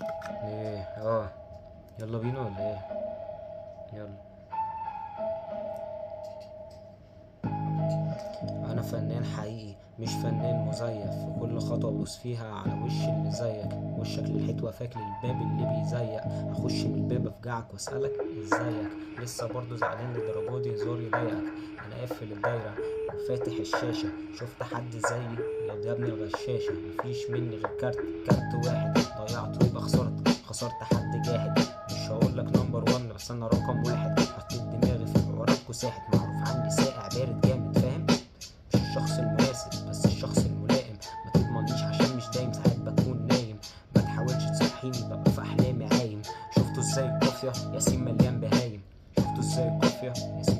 ايه يلا بينا ولا ايه؟ يلا. انا فنان حقيقي مش فنان مزيف، في كل خطوة ابوس فيها على وش اللي زيك، وشك للحيط وفاك للباب اللي بيزيق، اخش من الباب افجعك واسألك ازيك، لسه برضو زعلان للدرجة دي هزار يضايقك؟ انا قافل الدايرة وفاتح الشاشة، شفت حد زيي يا ابني الغشاشة؟ مفيش مني غير كارت واحد، ضيعته يبقى خسرت حد جاهد، مش هقولك نمبر 1 بس انا رقم واحد، حطيت دماغي في حوارات وساحت، معروف عني ساقع بارد جامد فاهم؟ مش الشخص المناسب بس الشخص الملائم، ما تضمنيش عشان مش دايم، ساعات بكون نايم، ما تحاولش تصحيني ببقى في احلامي عايم، شفتوا ازاي القافية ياسين مليان بهايم، شفتوا ازاي القافية ياسين